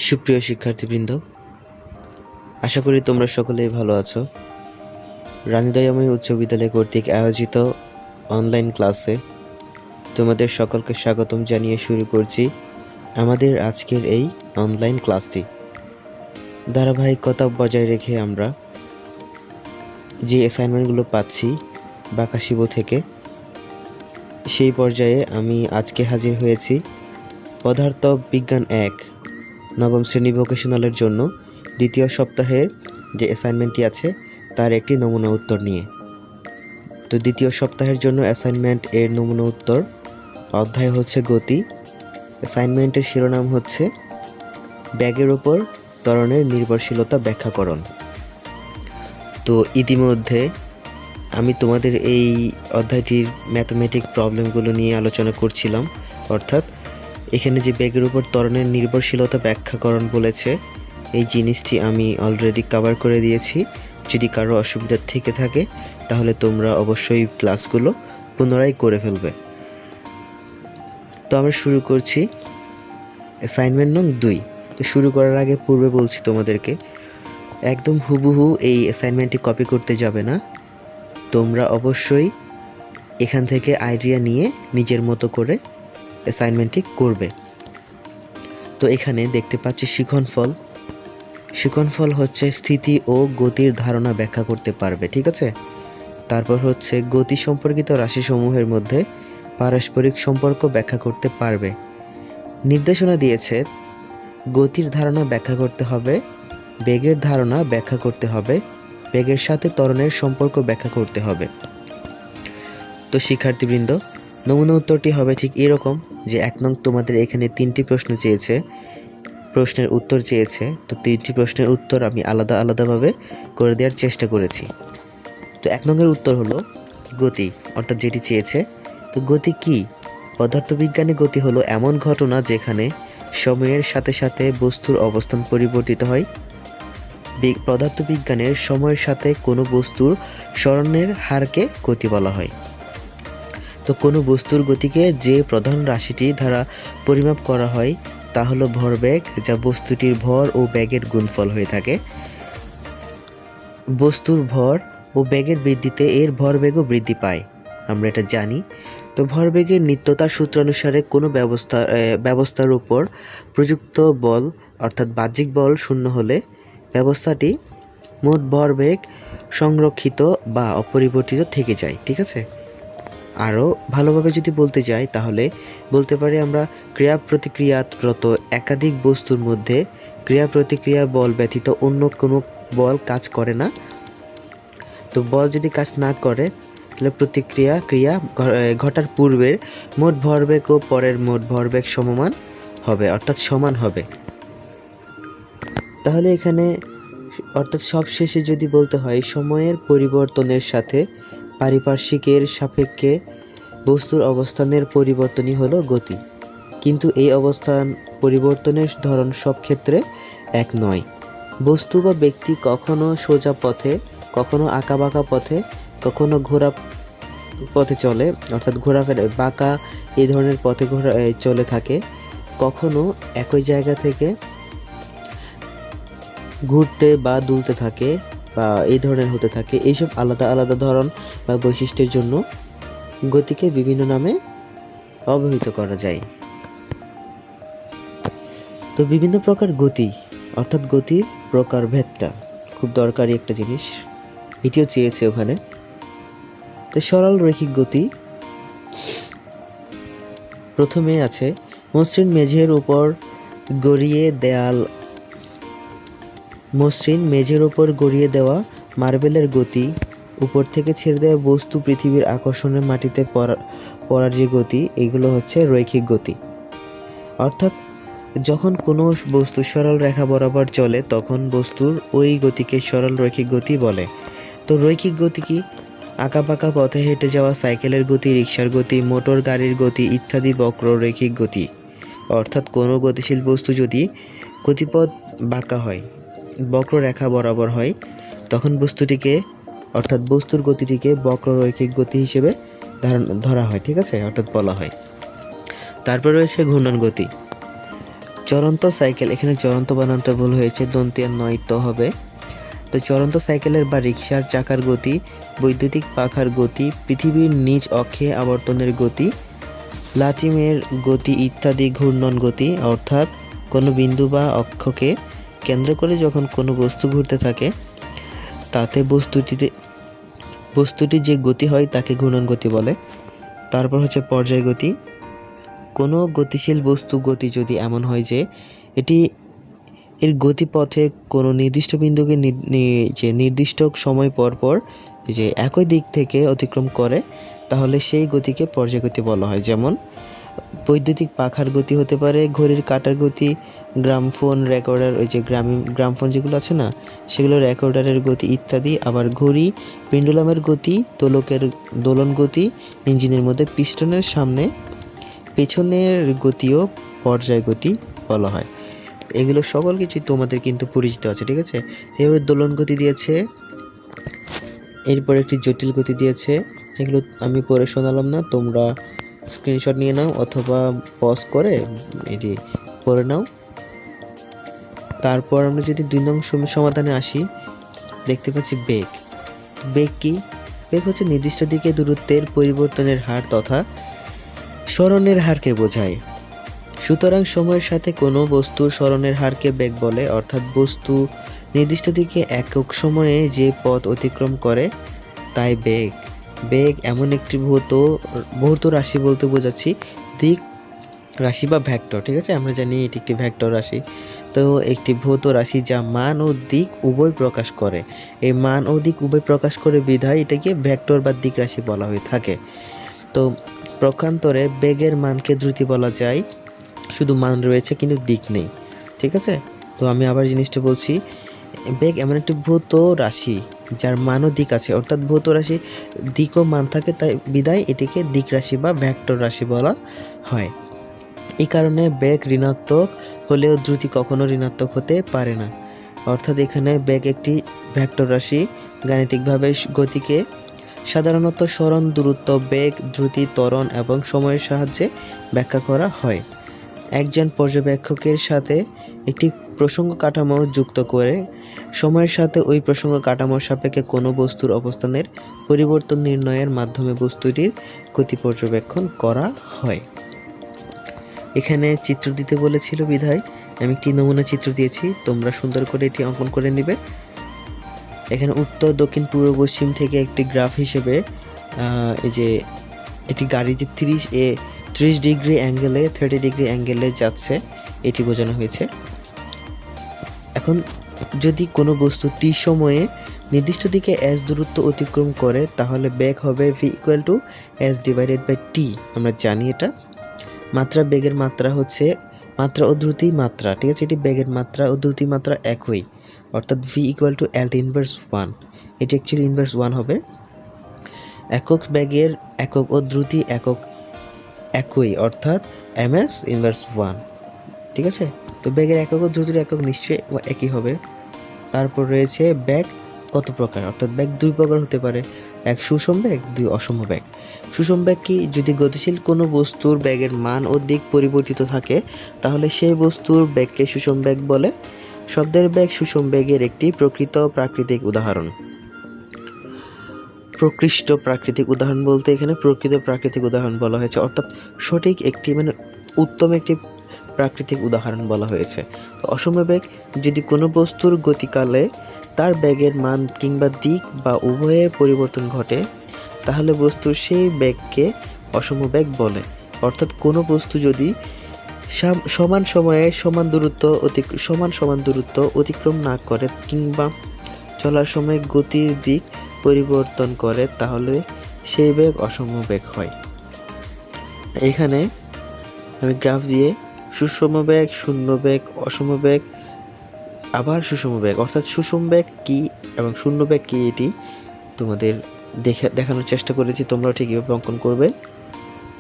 সুপ্রিয় শিক্ষার্থীবৃন্দ, আশা করি তোমরা সকলেই ভালো আছো। রানীদয়াময়ী উচ্চ বিদ্যালয় কর্তৃক আয়োজিত অনলাইন ক্লাসে তোমাদের সকলকে স্বাগতম জানিয়ে শুরু করছি আমাদের আজকের এই অনলাইন ক্লাসটি। ধারাবাহিকতা বজায় রেখে আমরা যে অ্যাসাইনমেন্টগুলো পাচ্ছি বাকাশিবু থেকে, সেই পর্যায়ে আমি আজকে হাজির হয়েছি পদার্থ বিজ্ঞান 1 নবম শ্রেণী ভোকেশনালের জন্য দ্বিতীয় সপ্তাহের যে অ্যাসাইনমেন্টটি আছে তার একটি নমুনা উত্তর নিয়ে। তো দ্বিতীয় সপ্তাহের জন্য অ্যাসাইনমেন্ট এর নমুনা উত্তর অধ্যায় হচ্ছে গতি। অ্যাসাইনমেন্টের শিরোনাম হচ্ছে ব্যাগের ওপর ত্বরণের নির্ভরশীলতা ব্যাখ্যাকরণ। তো ইতিমধ্যে আমি তোমাদের এই অধ্যায়টির ম্যাথমেটিক প্রবলেমগুলো নিয়ে আলোচনা করছিলাম, অর্থাৎ এখানে যে ব্যাগের উপর ত্বরণের নির্ভরশীলতা ব্যাখ্যাকরণ বলেছে, এই জিনিসটি আমি অলরেডি কভার করে দিয়েছি। যদি কারো অসুবিধা থেকে থাকে তাহলে তোমরা অবশ্যই ক্লাসগুলো পুনরায় করে ফেলবে। তো আমরা শুরু করছি অ্যাসাইনমেন্ট নং 2। তো শুরু করার আগে পূর্বে বলছি তোমাদেরকে, একদম হুবহু এই অ্যাসাইনমেন্টটি কপি করতে যাবে না। তোমরা অবশ্যই এখান থেকে আইডিয়া নিয়ে নিজের মতো করে অ্যাসাইনমেন্টটি করবে। তো এখানে দেখতে পাচ্ছি শিখনফল। শিখনফল হচ্ছে স্থিতি ও গতির ধারণা ব্যাখ্যা করতে পারবে, ঠিক আছে। তারপর হচ্ছে গতি সম্পর্কিত রাশিসমূহের মধ্যে পারস্পরিক সম্পর্ক ব্যাখ্যা করতে পারবে। নির্দেশনা দিয়েছে গতির ধারণা ব্যাখ্যা করতে হবে, বেগের ধারণা ব্যাখ্যা করতে হবে, বেগের সাথে ত্বরণের সম্পর্ক ব্যাখ্যা করতে হবে। তো শিক্ষার্থীবৃন্দ, নমুনা উত্তরটি হবে ঠিক এরকম যে 1 নং তোমাদের এখানে 3টি প্রশ্ন চেয়েছে, প্রশ্নের উত্তর চেয়েছে। তো 3টি প্রশ্নের উত্তর আমি আলাদা আলাদাভাবে করে দেওয়ার চেষ্টা করেছি। তো 1 নংয়ের উত্তর হলো গতি, অর্থাৎ যেটি চেয়েছে। তো গতি কি? পদার্থবিজ্ঞানে গতি হলো এমন ঘটনা যেখানে সময়ের সাথে সাথে বস্তুর অবস্থান পরিবর্তিত হয়। পদার্থবিজ্ঞানের সময়ের সাথে কোনো বস্তুর সরণের হারকে গতি বলা হয়। তো কোনো বস্তুর গতিকে যে প্রধান রাশিটি দ্বারা পরিমাপ করা হয় তা হলো ভরবেগ, যা বস্তুটির ভর ও বেগের গুণফল হয়ে থাকে। বস্তুর ভর ও বেগের বৃদ্ধিতে এর ভরবেগও বৃদ্ধি পায়, আমরা এটা জানি। তো ভরবেগের নিত্যতার সূত্রানুসারে কোনো ব্যবস্থার উপর প্রযুক্ত বল অর্থাৎ বাহ্যিক বল শূন্য হলে ব্যবস্থাটি মোট ভরবেগ সংরক্ষিত বা অপরিবর্তিত থেকে যায়, ঠিক আছে। আরও ভালোভাবে যদি বলতে যাই তাহলে বলতে পারি আমরা ক্রিয়া প্রতিক্রিয়ারত একাধিক বস্তুর মধ্যে ক্রিয়া প্রতিক্রিয়া বল ব্যতীত অন্য কোনো বল কাজ করে না। তো বল যদি কাজ না করে তাহলে ক্রিয়া ঘটার পূর্বের মোট ভরবেগ ও পরের মোট ভরবেগ সমমান হবে, অর্থাৎ সমান হবে। তাহলে এখানে অর্থাৎ সবশেষে যদি বলতে হয় সময়ের পরিবর্তনের সাথে পারিপার্শ্বিকের সাপেক্ষে বস্তুর অবস্থানের পরিবর্তনই হলো গতি। কিন্তু এই অবস্থান পরিবর্তনের ধরন সব ক্ষেত্রে এক নয়। বস্তু বা ব্যক্তি কখনো সোজা পথে, কখনো আঁকাবাঁকা পথে, কখনো ঘোরা পথে চলে, অর্থাৎ ঘোরাফেরা বাঁকা এই ধরনের পথে চলে থাকে, কখনো একই জায়গা থেকে ঘুরতে বা দুলতে থাকে বা এই ধরনের হতে থাকে। এইসব আলাদা আলাদা ধরন বা বৈশিষ্ট্যের জন্য গতিকে বিভিন্ন নামে অবহিত করা যায়। তো বিভিন্ন প্রকার গতি অর্থাৎ গতির প্রকারভেদটা খুব দরকারি একটা জিনিস, এটিও চেয়েছে ওখানে। তো সরল রৈখিক গতি প্রথমে আছে মসৃণ মেঝের উপর গড়িয়ে দেওয়া মার্বেলের গতি, উপর থেকে ছেড়ে দেওয়া বস্তু পৃথিবীর আকর্ষণে মাটিতে পড়ার যে গতি, এগুলো হচ্ছে রৈখিক গতি। অর্থাৎ যখন কোনো বস্তু সরল রেখা বরাবর চলে তখন বস্তুর ওই গতিকে সরল রৈখিক গতি বলে। তো রৈখিক গতি কি? আঁকাবাঁকা পথে হেঁটে যাওয়া সাইকেলের গতি, রিকশার গতি, মোটর গাড়ির গতি ইত্যাদি বক্র রৈখিক গতি। অর্থাৎ কোনো গতিশীল বস্তু যদি গতিপথ বাঁকা হয়, বক্ররেখা বরাবর হয়, তখন বস্তুটিকে অর্থাৎ বস্তুর গতিটিকে বক্ররৈখিক গতি হিসেবে ধরা হয়, ঠিক আছে, অর্থাৎ বলা হয়। তারপর রয়েছে ঘূর্ণন গতি। চলন্ত সাইকেল, এখানে চলন্ত বানানটা ভুল হয়েছে, দন্তিয়া নয়তো হবে। তো চলন্ত সাইকেলের বা রিকশার চাকার গতি, বৈদ্যুতিক পাখার গতি, পৃথিবীর নিজ অক্ষে আবর্তনের গতি, লাচিমের গতি ইত্যাদি ঘূর্ণন গতি, অর্থাৎ কোনো বিন্দু বা অক্ষকে কেন্দ্র করে যখন কোনো বস্তু ঘুরতে থাকে তাতে বস্তুটির যে গতি হয় তাকে ঘূর্ণন গতি বলে। তারপর হচ্ছে পর্যায় গতি। কোনো গতিশীল বস্তু গতি যদি এমন হয় যে এর গতিপথে কোনো নির্দিষ্ট বিন্দুকে যে নির্দিষ্ট সময় পর পর যে একই দিক থেকে অতিক্রম করে, তাহলে সেই গতিকে পর্যায় গতি বলা হয়। যেমন বৈদ্যুতিক পাখার গতি হতে পারে, ঘড়ির কাঁটার গতি, গ্রামফোন রেকর্ডার, ওই যে গ্রামফোন যেগুলো আছে না সেগুলো রেকর্ডারের গতি ইত্যাদি। আবার ঘড়ি, পেন্ডুলামের গতি, দোলকের দোলন গতি, ইঞ্জিনের মধ্যে পিস্টনের সামনে পেছনের গতিও পর্যায় গতি বলা হয়। এগুলো সকল কিছুই তোমাদের কিন্তু পরিচিত আছে, ঠিক আছে। এভাবে দোলন গতি দিয়েছে, এরপর একটি জটিল গতি দিয়েছে। এগুলো আমি পড়ে শোনালাম না, তোমরা স্ক্রিনশট নিয়ে নাও অথবা পজ করে এটি পড়ে নাও। তারপর আমরা যদি 2 নং সমাধানে আসি, দেখতে পাচ্ছি বেগ। বেগ কি? বেগ হচ্ছে নির্দিষ্ট দিকে দূরত্বের পরিবর্তনের হার তথা সরণের হারকে বোঝায়। সুতরাং সময়ের সাথে কোনো বস্তুর সরণের হারকে বেগ বলে, অর্থাৎ বস্তু নির্দিষ্ট দিকে একক সময়ে যে পথ অতিক্রম করে তাই বেগ। বেগ এমন একটি ভৌত রাশি বলতে বোঝাচ্ছি, দিক রাশি বা ভেক্টর, ঠিক আছে। আমরা জানি এটি একটি ভেক্টর রাশি। তো একটি ভৌত রাশি যা মান ও দিক উভয় প্রকাশ করে। এই মান ও দিক উভয় প্রকাশ করে বিধায় এটাকে ভেক্টর বা দিক রাশি বলা হয়ে থাকে। তো পক্ষান্তরে বেগের মানকে দ্রুতি বলা যায়, শুধু মান রয়েছে কিন্তু দিক নেই, ঠিক আছে। তো আমি আবার জিনিসটা বলছি, বেগ এমন একটি ভৌত রাশি যার মান ও দিক আছে, অর্থাৎ ভৌত রাশি দিক ও মান থাকে, তাই বিধায় এটিকে দিক রাশি বা ভেক্টর রাশি বলা হয়। এই কারণে বেগ ঋণাত্মক হলেও দ্রুতি কখনো ঋণাত্মক হতে পারে না। অর্থাৎ এখানে বেগ একটি ভেক্টর রাশি। গাণিতিকভাবে গতিকে সাধারণত সরণ, দূরত্ব, বেগ, দ্রুতি, ত্বরণ এবং সময়ের সাহায্যে ব্যাখ্যা করা হয়। একজন পর্যবেক্ষকের সাথে একটি প্রসঙ্গ কাঠামো যুক্ত করে সময়ের সাথে ওই প্রসঙ্গ কাঠামোর সাপেক্ষে কোনো বস্তুর অবস্থানের পরিবর্তন নির্ণয়ের মাধ্যমে বস্তুটির গতি পর্যবেক্ষণ করা হয়। এখানে চিত্র দিতে বলেছিল বিধায় আমি একটি নমুনা চিত্র দিয়েছি, তোমরা সুন্দর করে এটি অঙ্কন করে নেবে। এখানে উত্তর, দক্ষিণ, পূর্ব, পশ্চিম থেকে একটি গ্রাফ হিসেবে এই যে একটি গাড়ি যে 30 ডিগ্রি অ্যাঙ্গেলে 30 ডিগ্রি অ্যাঙ্গেলে যাচ্ছে এটি বোঝানো হয়েছে। এখন যদি কোনো বস্তু t সময়ে নির্দিষ্ট দিকে s দূরত্ব অতিক্রম করে তাহলে বেগ হবে v = s/t। আমরা জানি এটা। মাত্রা, বেগের মাত্রা হচ্ছে মাত্রা ও দ্রুতি মাত্রা, ঠিক আছে। এটি বেগের মাত্রা ও দ্রুতি মাত্রা একই, অর্থাৎ v = L/1। এটি অ্যাকচুয়ালি ইনভার্স 1 হবে। একক বেগের একক ও দ্রুতি একক একই, অর্থাৎ ms ইনভার্স 1, ঠিক আছে। তো বেগের একক ও দ্রুতির একক নিশ্চয়ই একই হবে। তারপর রয়েছে বেগ কত প্রকার, অর্থাৎ বেগ 2 প্রকার হতে পারে, এক সুষম বেগ, 2 অসম বেগ। সুষম বেগ কি? যদি গতিশীল কোনো বস্তুর বেগের মান ও দিক পরিবর্তিত থাকে তাহলে সেই বস্তুর বেগকে সুষম বেগ বলে। শব্দের বেগ সুষম বেগের একটি প্রকৃষ্ট প্রাকৃতিক উদাহরণ বলতে এখানে প্রকৃত প্রাকৃতিক উদাহরণ বলা হয়েছে, অর্থাৎ সঠিক একটি উত্তম একটি প্রাকৃতিক উদাহরণ বলা হয়েছে। তো অসম বেগ, যদি কোনো বস্তুর গতিকালে তার বেগের মান কিংবা দিক বা উভয়ের পরিবর্তন ঘটে তাহলে বস্তুর সেই বেগকে অসম বেগ বলে। অর্থাৎ কোনো বস্তু যদি সমান সময়ে সমান দূরত্ব অতিক্রম না করে কিংবা চলার সময় গতির দিক পরিবর্তন করে তাহলে সেই বেগ অসম বেগ হয়। এখানে আমি গ্রাফ দিয়ে সুষম বেগ, শূন্য বেগ, অসম বেগ, আবার সুষম বেগ, অর্থাৎ সুষম বেগ কী এবং শূন্য বেগ কী এটি তোমাদের দেখানোর চেষ্টা করেছি, তোমরাও ঠিক এভাবে অঙ্কন করবে।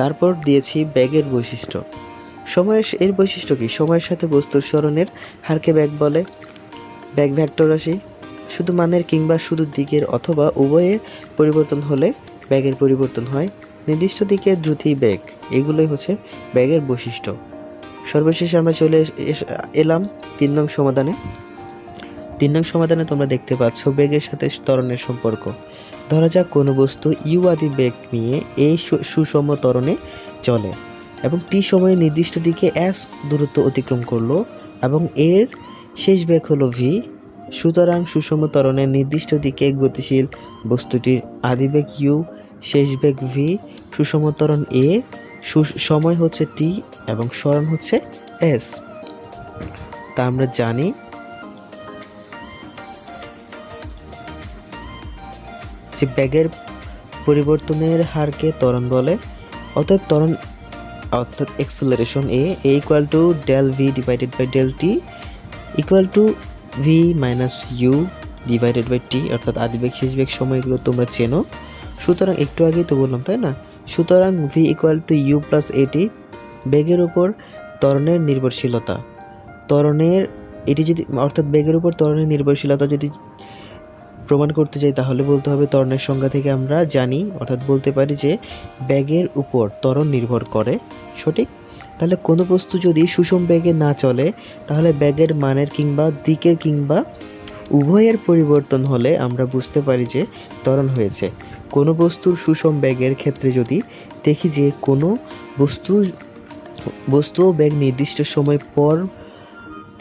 তারপর দিয়েছি বেগের বৈশিষ্ট্য। এর বৈশিষ্ট্য কি? সময়ের সাথে বস্তুর সরণের হারকে বেগ বলে। বেগ ভেক্টর রাশি, শুধু মানের কিংবা শুধু দিকের অথবা উভয়ের পরিবর্তন হলে বেগের পরিবর্তন হয়। নির্দিষ্ট দিকে দ্রুতি, বেগ, এগুলোই হচ্ছে বেগের বৈশিষ্ট্য। সর্বশেষে আমরা চলে এলাম 3 নং সমাধানে। 3 নং সমাধানে তোমরা দেখতে পাচ্ছ বেগের সাথে ত্বরণের সম্পর্ক। ধরা যাক কোনো বস্তু ইউ আদি বেগ নিয়ে এই সুষম ত্বরণে চলে এবং টি সময়ে নির্দিষ্ট দিকে এস দূরত্ব অতিক্রম করলো এবং এর শেষ বেগ হলো ভি। সুতরাং সুষম ত্বরণের নির্দিষ্ট দিকে গতিশীল বস্তুটির আদিবেগ ইউ, শেষ বেগ ভি, সুষম ত্বরণ এ, সময় হচ্ছে টি এবং সরণ হচ্ছে এস। তা আমরা জানি যে বেগের পরিবর্তনের হারকে ত্বরণ বলে। অতএব ত্বরণ অর্থাৎ acceleration a equal to del v divided by del t equal to V minus you divided by t, অর্থাৎ আদিবেগ শেষ বেগ সময়গুলো তোমরা চেনো। সুতরাং একটু আগেই তো বললাম, তাই না? সুতরাং V equal to U plus AT. বেগের উপর ত্বরণের নির্ভরশীলতা, ত্বরণের এটি যদি অর্থাৎ বেগের উপর ত্বরণের নির্ভরশীলতা যদি প্রমাণ করতে চাই তাহলে বলতে হবে ত্বরণের সংজ্ঞা থেকে আমরা জানি, অর্থাৎ বলতে পারি যে বেগের উপর ত্বরণ নির্ভর করে। সঠিক? তাহলে কোনো বস্তু যদি সুষম বেগে না চলে তাহলে বেগের মানের কিংবা দিকের কিংবা উভয়ের পরিবর্তন হলে আমরা বুঝতে পারি যে ত্বরণ হয়েছে। কোনো বস্তুর সুষম বেগের ক্ষেত্রে যদি দেখি যে কোনো বস্তু ও বেগ নির্দিষ্ট সময় পর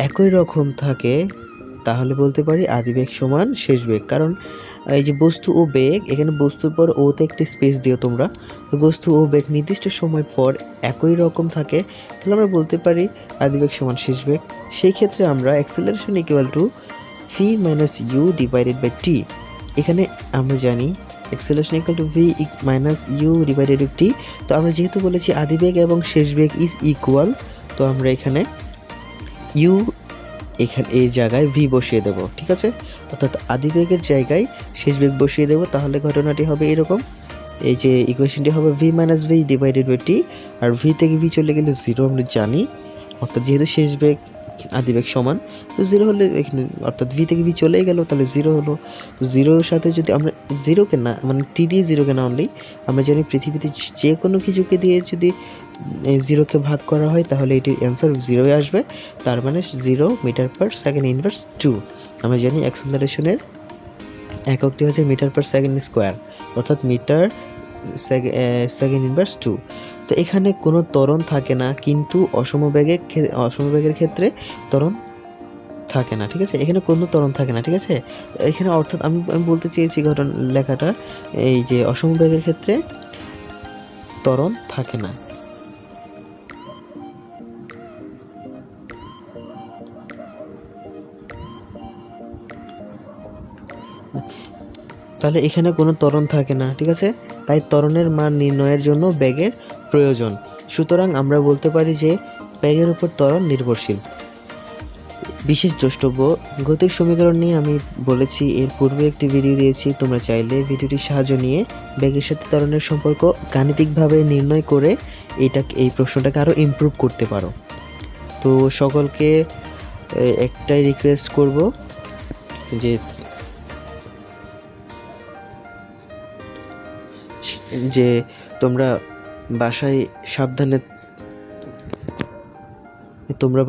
একই রকম থাকে তাহলে বলতে পারি আদিবেগ সমান শেষ বেগ। কারণ এই যে বস্তু ও বেগ, এখানে বস্তুর পর ওতে একটি স্পেস দিও তোমরা, বস্তু ও বেগ নির্দিষ্ট সময় পর একই রকম থাকে তাহলে আমরা বলতে পারি আদিবেগ সমান শেষ বেগ। সেই ক্ষেত্রে আমরা acceleration equal to V minus you divided by T. এখানে আমরা জানি acceleration equal to V minus you divided by T. তো আমরা যেহেতু বলেছি আদিবেগ এবং শেষ বেগ ইজ ইকুয়াল, তো আমরা এখানে ইউ এই জায়গায় ভি বসিয়ে দেব। ঠিক আছে? অর্থাৎ আদিবেগের জায়গায় শেষ বেগ বসিয়ে দেব। তাহলে ঘটনাটি হবে এরকম, এই যে ইকুয়েশনটি হবে V minus V divided by T, আর ভি থেকে ভি চলে গেলে জিরো আমরা জানি। অর্থাৎ যেহেতু শেষ বেগ আদিবেগ সমান, তো জিরো হলে এখানে অর্থাৎ ভি থেকে ভি চলেই গেল, তাহলে জিরো হলো। তো জিরোর সাথে যদি আমরা জিরোকে না মানে টি দিয়ে জিরোকে না আনলেই আমরা জানি পৃথিবীতে যে কোনো কিছুকে দিয়ে যদি জিরোকে ভাগ করা হয় তাহলে এটির অ্যান্সার জিরোই আসবে। তার মানে 0 মিটার পার সেকেন্ড ইনভার্স 2। আমরা জানি অ্যাক্সেলারেশনের এককটি হচ্ছে মিটার পার সেকেন্ড স্কোয়ার, অর্থাৎ মিটার সেকেন্ড ইনভার্স 2। তো এখানে কোনো ত্বরণ থাকে না, কিন্তু অসমবেগের ক্ষেত্রে ত্বরণ থাকে না। ঠিক আছে? এখানে কোনো ত্বরণ থাকে না। ঠিক আছে? এখানে অর্থাৎ আমি বলতে চেয়েছি লেখাটা এই যে অসমবেগের ক্ষেত্রে ত্বরণ থাকে না। তাহলে এখানে কোনো ত্বরণ থাকে না। ঠিক আছে? তাই ত্বরণের মান নির্ণয়ের জন্য বেগের প্রয়োজন। সুতরাং আমরা বলতে পারি যে বেগের উপর ত্বরণ নির্ভরশীল। বিশেষ দ্রষ্টব্য, গতির সমীকরণ নিয়ে আমি বলেছি, এর পূর্বে একটি ভিডিও দিয়েছি। তোমরা চাইলে ভিডিওটির সাহায্য নিয়ে বেগের সাথে ত্বরণের সম্পর্ক গাণিতিকভাবে নির্ণয় করে এই প্রশ্নটাকে আরও ইমপ্রুভ করতে পারো। তো সকলকে একটাই রিকোয়েস্ট করব যে তোমরা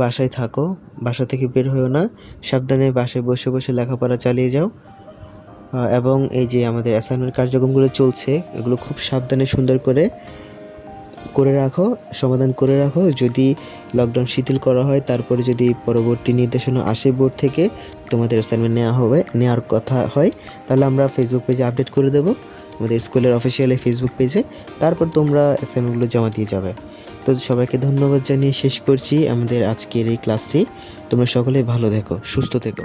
বাসায় থাকো, বাসা থেকে বের হয়েও না, সাবধানে বাসায় বসে বসে লেখাপড়া চালিয়ে যাও। এবং এই যে আমাদের অ্যাসাইনমেন্ট কার্যক্রমগুলো চলছে এগুলো খুব সাবধানে সুন্দর করে রাখো, সমাধান করে রাখো। যদি লকডাউন শিথিল করা হয়, তারপরে যদি পরবর্তী নির্দেশনা আসে বোর্ড থেকে তোমাদের অ্যাসাইনমেন্ট নেওয়ার কথা হয়, তাহলে আমরা ফেসবুক পেজে আপডেট করে দেবো, আমাদের স্কুলের অফিসিয়াল ফেসবুক পেজে। তারপর তোমরা অ্যাসাইনমেন্টগুলো জমা দিয়ে যাবে। তো সবাইকে ধন্যবাদ জানিয়ে শেষ করছি আমাদের আজকের এই ক্লাসটি। তোমরা সকলেই ভালো থেকো, সুস্থ থেকো।